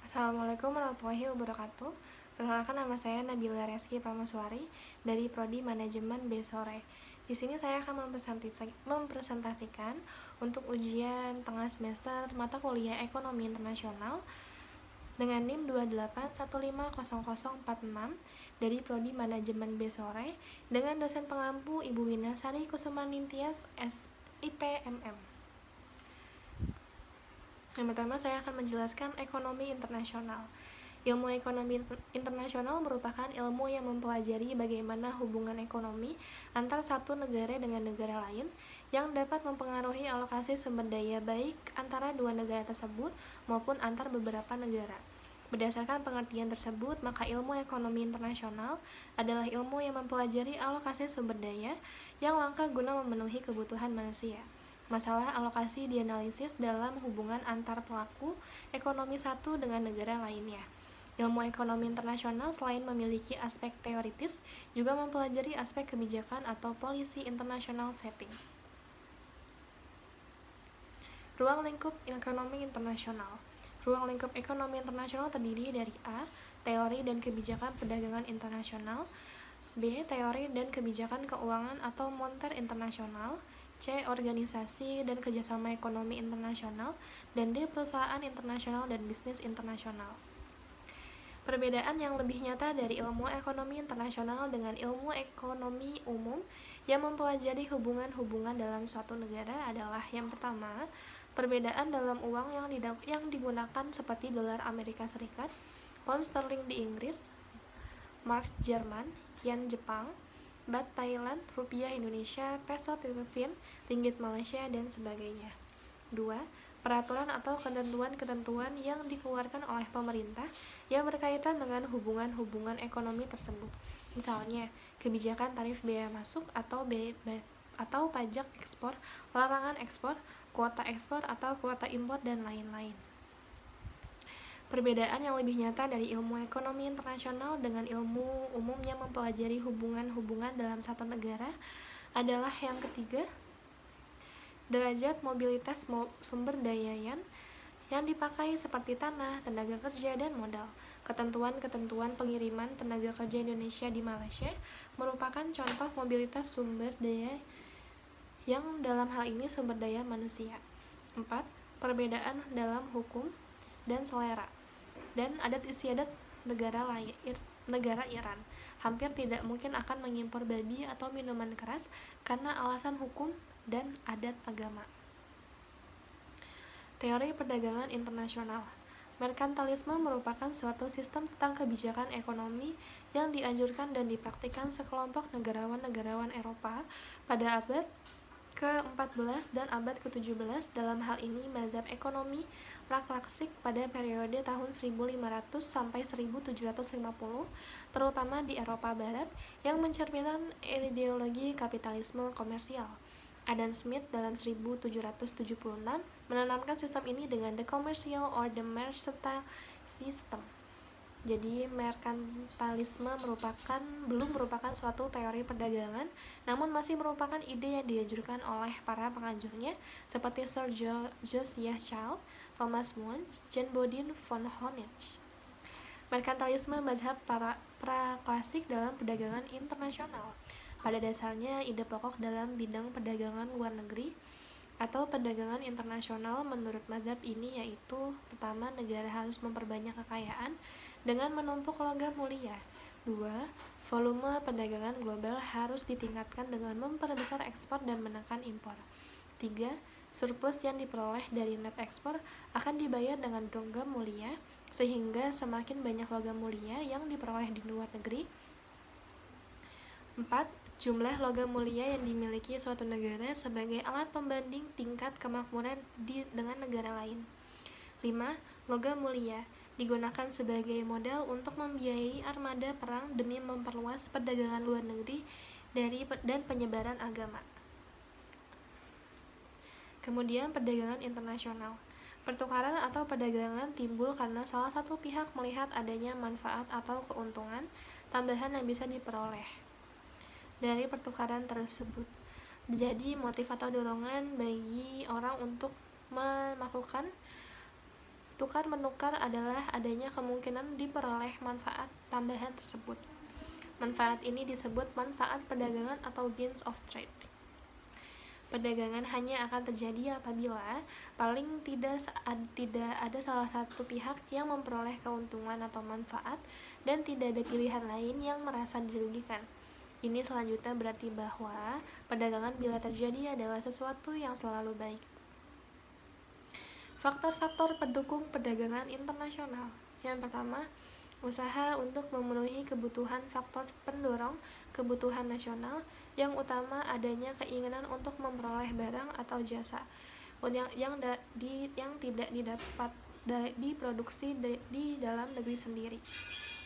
Assalamualaikum warahmatullahi wabarakatuh. Perkenalkan, nama saya Nabila Reski Pramaswari dari Prodi Manajemen B Sore. Di sini saya akan mempresentasikan untuk ujian tengah semester mata kuliah Ekonomi Internasional dengan NIM 281500046 dari Prodi Manajemen B Sore dengan dosen pengampu Ibu Winasari Kusumaningtyas SIPMM. Yang pertama, saya akan menjelaskan ekonomi internasional. Ilmu ekonomi internasional merupakan ilmu yang mempelajari bagaimana hubungan ekonomi antar satu negara dengan negara lain yang dapat mempengaruhi alokasi sumber daya baik antara dua negara tersebut maupun antar beberapa negara. Berdasarkan pengertian tersebut, maka ilmu ekonomi internasional adalah ilmu yang mempelajari alokasi sumber daya yang langka guna memenuhi kebutuhan manusia. Masalah alokasi dianalisis dalam hubungan antar pelaku ekonomi satu dengan negara lainnya. Ilmu ekonomi internasional selain memiliki aspek teoritis, juga mempelajari aspek kebijakan atau policy international setting. Ruang lingkup ekonomi internasional. Ruang lingkup ekonomi internasional terdiri dari A. Teori dan kebijakan perdagangan internasional, B. Teori dan kebijakan keuangan atau moneter internasional, C. Organisasi dan kerjasama ekonomi internasional, dan D. Perusahaan internasional dan bisnis internasional. Perbedaan yang lebih nyata dari ilmu ekonomi internasional dengan ilmu ekonomi umum yang mempelajari hubungan-hubungan dalam suatu negara adalah yang pertama, perbedaan dalam uang yang digunakan seperti dolar Amerika Serikat, pound sterling di Inggris, mark Jerman, yen Jepang, baht Thailand, rupiah Indonesia, peso Filipina, ringgit Malaysia, dan sebagainya. 2. Peraturan atau ketentuan-ketentuan yang dikeluarkan oleh pemerintah yang berkaitan dengan hubungan-hubungan ekonomi tersebut. Misalnya, kebijakan tarif bea masuk atau pajak ekspor, larangan ekspor, kuota ekspor atau kuota impor, dan lain-lain. Perbedaan yang lebih nyata dari ilmu ekonomi internasional dengan ilmu umum yang mempelajari hubungan-hubungan dalam satu negara adalah yang ketiga, derajat mobilitas sumber daya yang dipakai seperti tanah, tenaga kerja, dan modal. Ketentuan-ketentuan pengiriman tenaga kerja Indonesia di Malaysia merupakan contoh mobilitas sumber daya yang dalam hal ini sumber daya manusia. 4. Perbedaan dalam hukum dan selera dan adat istiadat negara Iran. Hampir tidak mungkin akan mengimpor babi atau minuman keras karena alasan hukum dan adat agama. Teori perdagangan internasional. Merkantilisme merupakan suatu sistem tentang kebijakan ekonomi yang dianjurkan dan dipraktikkan sekelompok negarawan-negarawan Eropa pada abad ke-14 dan abad ke-17. Dalam hal ini, mazhab ekonomi praklaksik pada periode tahun 1500 sampai 1750, terutama di Eropa Barat, yang mencerminkan ideologi kapitalisme komersial. Adam Smith dalam 1776 menanamkan sistem ini dengan the commercial or the mercantile system. Jadi merkantilisme belum merupakan suatu teori perdagangan, namun masih merupakan ide yang dianjurkan oleh para penganjurnya seperti Sir Josiah Child, Thomas More, John Bodin von Honich. Merkantilisme mazhab praklasik dalam perdagangan internasional. Pada dasarnya, ide pokok dalam bidang perdagangan luar negeri atau perdagangan internasional menurut mazhab ini yaitu, pertama, negara harus memperbanyak kekayaan dengan menumpuk logam mulia. 2. Volume perdagangan global harus ditingkatkan dengan memperbesar ekspor dan menekan impor. 3. Surplus yang diperoleh dari net ekspor akan dibayar dengan logam mulia, sehingga semakin banyak logam mulia yang diperoleh di luar negeri. 4. Jumlah logam mulia yang dimiliki suatu negara sebagai alat pembanding tingkat kemakmuran dengan negara lain. 5. Logam mulia digunakan sebagai modal untuk membiayai armada perang demi memperluas perdagangan luar negeri dan penyebaran agama. Kemudian, perdagangan internasional. Pertukaran atau perdagangan timbul karena salah satu pihak melihat adanya manfaat atau keuntungan tambahan yang bisa diperoleh dari pertukaran tersebut. Jadi motif atau dorongan bagi orang untuk melakukan tukar-menukar adalah adanya kemungkinan diperoleh manfaat tambahan tersebut. Manfaat ini disebut manfaat perdagangan atau gains of trade. Perdagangan hanya akan terjadi apabila paling tidak ada salah satu pihak yang memperoleh keuntungan atau manfaat dan tidak ada pilihan lain yang merasa dirugikan. Ini selanjutnya berarti bahwa perdagangan bila terjadi adalah sesuatu yang selalu baik. Faktor-faktor pendukung perdagangan internasional. Yang pertama, usaha untuk memenuhi kebutuhan. Faktor pendorong kebutuhan nasional yang utama adanya keinginan untuk memperoleh barang atau jasa yang tidak didapat diproduksi di dalam negeri sendiri.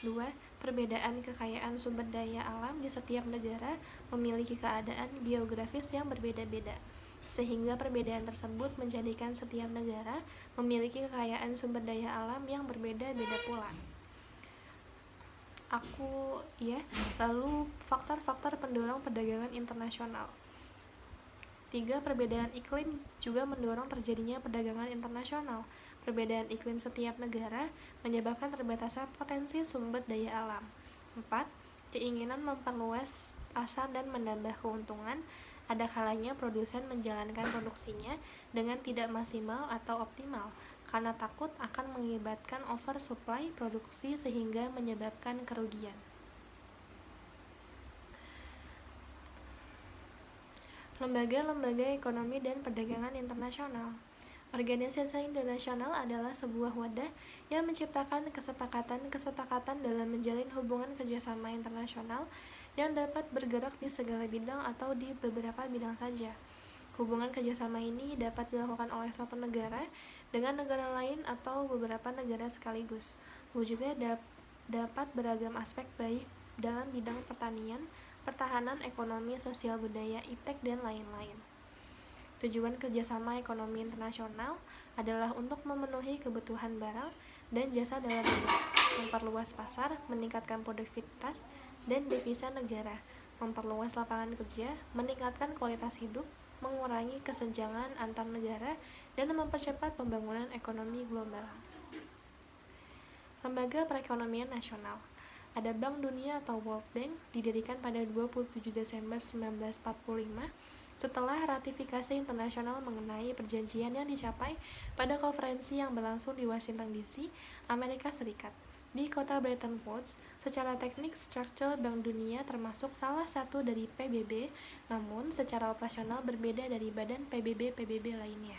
2. Perbedaan kekayaan sumber daya alam di setiap negara memiliki keadaan geografis yang berbeda-beda, sehingga perbedaan tersebut menjadikan setiap negara memiliki kekayaan sumber daya alam yang berbeda-beda pula. Lalu faktor-faktor pendorong perdagangan internasional. 3. Perbedaan iklim juga mendorong terjadinya perdagangan internasional. Perbedaan iklim setiap negara menyebabkan terbatasnya potensi sumber daya alam. 4. Keinginan memperluas pasar dan menambah keuntungan. Ada kalanya produsen menjalankan produksinya dengan tidak maksimal atau optimal, karena takut akan mengakibatkan oversupply produksi sehingga menyebabkan kerugian. Lembaga-lembaga ekonomi dan perdagangan internasional. Organisasi internasional adalah sebuah wadah yang menciptakan kesepakatan dalam menjalin hubungan kerjasama internasional yang dapat bergerak di segala bidang atau di beberapa bidang saja. Hubungan kerjasama ini dapat dilakukan oleh suatu negara dengan negara lain atau beberapa negara sekaligus. Wujudnya dapat beragam aspek, baik dalam bidang pertanian, pertahanan, ekonomi, sosial, budaya, iptek, dan lain-lain. Tujuan kerjasama ekonomi internasional adalah untuk memenuhi kebutuhan barang dan jasa dalam negeri, memperluas pasar, meningkatkan produktivitas dan devisa negara, memperluas lapangan kerja, meningkatkan kualitas hidup, mengurangi kesenjangan antar negara, dan mempercepat pembangunan ekonomi global. Lembaga Perekonomian Nasional. Ada Bank Dunia atau World Bank, didirikan pada 27 Desember 1945 setelah ratifikasi internasional mengenai perjanjian yang dicapai pada konferensi yang berlangsung di Washington DC, Amerika Serikat. Di kota Bretton Woods, secara teknik struktur Bank Dunia termasuk salah satu dari PBB, namun secara operasional berbeda dari badan PBB lainnya.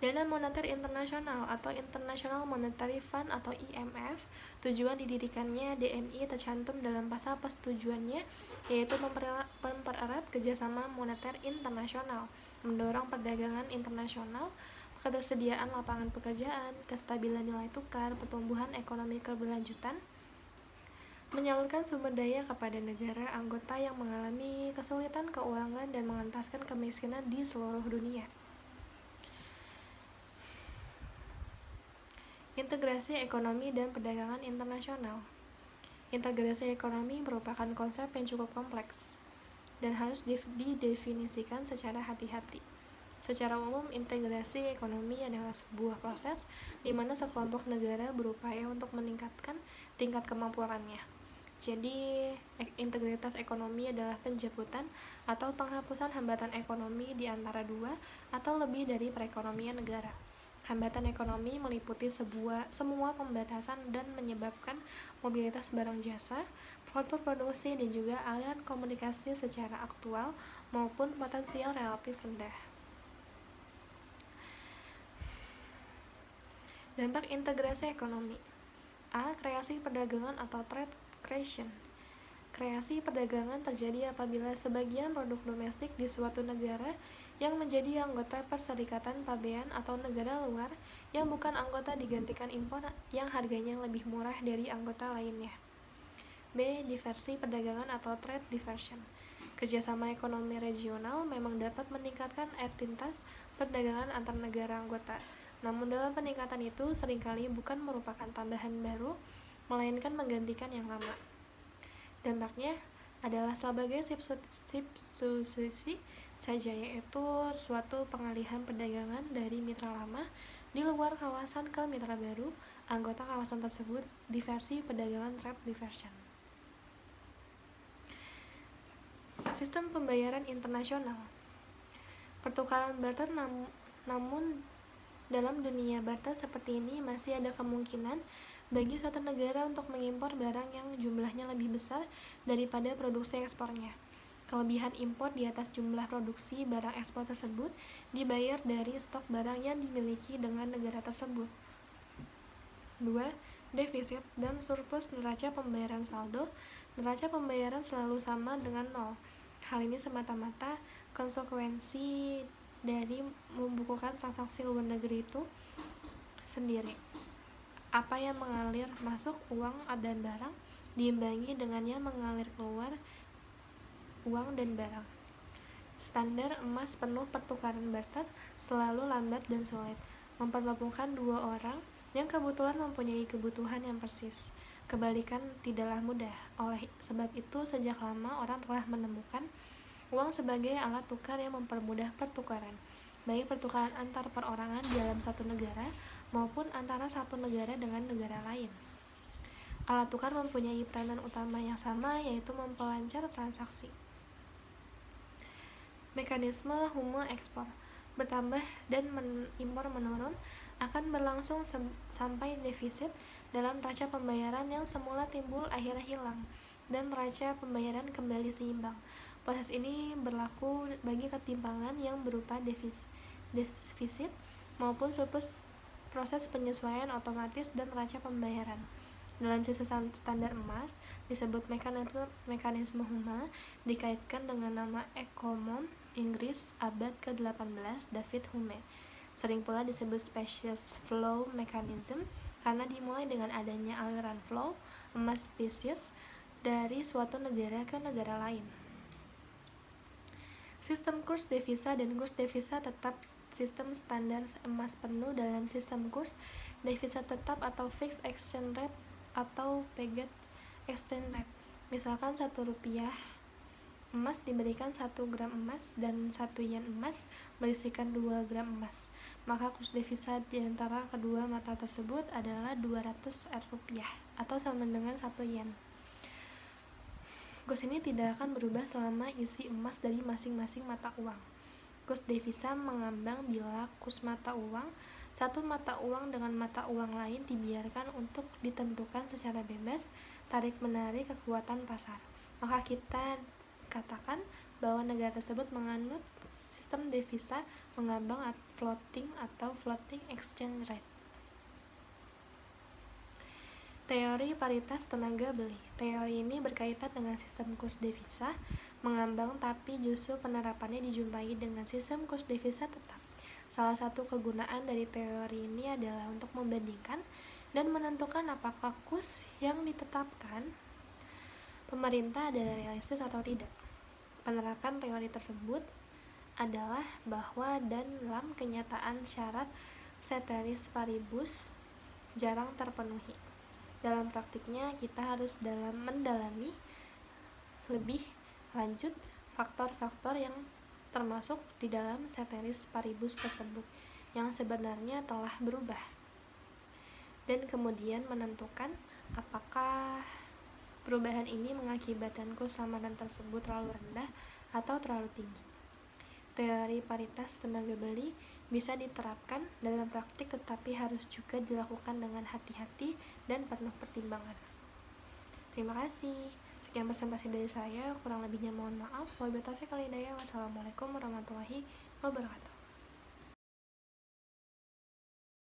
Dana Moneter Internasional atau International Monetary Fund atau IMF, tujuan didirikannya DMI tercantum dalam pasal persetujuannya, yaitu mempererat kerjasama moneter internasional, mendorong perdagangan internasional, ketersediaan lapangan pekerjaan, kestabilan nilai tukar, pertumbuhan ekonomi keberlanjutan, menyalurkan sumber daya kepada negara anggota yang mengalami kesulitan keuangan dan mengentaskan kemiskinan di seluruh dunia. Integrasi ekonomi dan perdagangan internasional. Integrasi ekonomi merupakan konsep yang cukup kompleks dan harus didefinisikan secara hati-hati. Secara umum, integrasi ekonomi adalah sebuah proses di mana sekelompok negara berupaya untuk meningkatkan tingkat kemampuannya. Jadi, integritas ekonomi adalah penjemputan atau penghapusan hambatan ekonomi di antara dua atau lebih dari perekonomian negara. Hambatan ekonomi meliputi semua pembatasan dan menyebabkan mobilitas barang jasa, produk produksi, dan juga aliran komunikasi secara aktual maupun potensial relatif rendah. Dampak integrasi ekonomi. A. Kreasi perdagangan atau trade creation. Kreasi perdagangan terjadi apabila sebagian produk domestik di suatu negara yang menjadi anggota Perserikatan Pabean atau negara luar yang bukan anggota digantikan impor yang harganya lebih murah dari anggota lainnya. B. Diversi perdagangan atau trade diversion. Kerjasama ekonomi regional memang dapat meningkatkan entitas perdagangan antar negara anggota, namun dalam peningkatan itu seringkali bukan merupakan tambahan baru, melainkan menggantikan yang lama. Dampaknya adalah sebagai substitusi saja, yaitu suatu pengalihan perdagangan dari mitra lama di luar kawasan ke mitra baru anggota kawasan tersebut diversi perdagangan trade diversion. Sistem pembayaran internasional. Pertukaran barter namun dalam dunia barter seperti ini masih ada kemungkinan bagi suatu negara untuk mengimpor barang yang jumlahnya lebih besar daripada produksi ekspornya. Kelebihan impor di atas jumlah produksi barang ekspor tersebut dibayar dari stok barang yang dimiliki dengan negara tersebut. 2. Defisit dan surplus neraca pembayaran saldo. Neraca pembayaran selalu sama dengan nol. Hal ini semata-mata konsekuensi dari membukukan transaksi luar negeri itu sendiri. Apa yang mengalir masuk uang dan barang diimbangi dengan yang mengalir keluar uang dan barang. Standar emas penuh pertukaran barter selalu lambat dan sulit, mempertemukan dua orang yang kebetulan mempunyai kebutuhan yang persis. Kebalikan tidaklah mudah. Oleh sebab itu, sejak lama orang telah menemukan uang sebagai alat tukar yang mempermudah pertukaran, baik pertukaran antar perorangan dalam satu negara maupun antara satu negara dengan negara lain. Alat tukar mempunyai peranan utama yang sama, yaitu memperlancar transaksi. Mekanisme hume ekspor bertambah dan impor menurun akan berlangsung sampai defisit dalam neraca pembayaran yang semula timbul akhirnya hilang dan neraca pembayaran kembali seimbang. Proses ini berlaku bagi ketimpangan yang berupa defisit maupun surplus, proses penyesuaian otomatis dan neraca pembayaran. Dalam sistem standar emas disebut mekanisme Hume, dikaitkan dengan nama ekonom Inggris abad ke-18 David Hume. Sering pula disebut species flow mechanism karena dimulai dengan adanya aliran flow emas species dari suatu negara ke negara lain. Sistem kurs devisa dan kurs devisa tetap. Sistem standar emas penuh dalam sistem kurs devisa tetap atau fixed exchange rate atau pegged exchange rate. Misalkan 1 rupiah emas diberikan 1 gram emas dan 1 yen emas berisikan 2 gram emas, maka kurs devisa di antara kedua mata tersebut adalah 200 rupiah atau sama dengan 1 yen. Kurs ini tidak akan berubah selama isi emas dari masing-masing mata uang. Kurs devisa mengambang bila kurs mata uang satu mata uang dengan mata uang lain dibiarkan untuk ditentukan secara bebas tarik-menarik kekuatan pasar. Maka kita katakan bahwa negara tersebut menganut sistem devisa mengambang floating atau floating exchange rate. Teori paritas tenaga beli. Teori ini berkaitan dengan sistem kurs devisa mengambang, tapi justru penerapannya dijumpai dengan sistem kurs devisa tetap. Salah satu kegunaan dari teori ini adalah untuk membandingkan dan menentukan apakah kurs yang ditetapkan pemerintah adalah realistis atau tidak. Penerapan teori tersebut adalah bahwa dalam kenyataan syarat ceteris paribus jarang terpenuhi. Dalam praktiknya, kita harus mendalami lebih lanjut faktor-faktor yang termasuk di dalam ceteris paribus tersebut yang sebenarnya telah berubah, dan kemudian menentukan apakah perubahan ini mengakibatkan kurs lamanan tersebut terlalu rendah atau terlalu tinggi. Teori paritas tenaga beli bisa diterapkan dalam praktik, tetapi harus juga dilakukan dengan hati-hati dan penuh pertimbangan. Terima kasih. Sekian presentasi dari saya, kurang lebihnya mohon maaf. Wabillahi taufiq wal hidayah. Wassalamualaikum warahmatullahi wabarakatuh.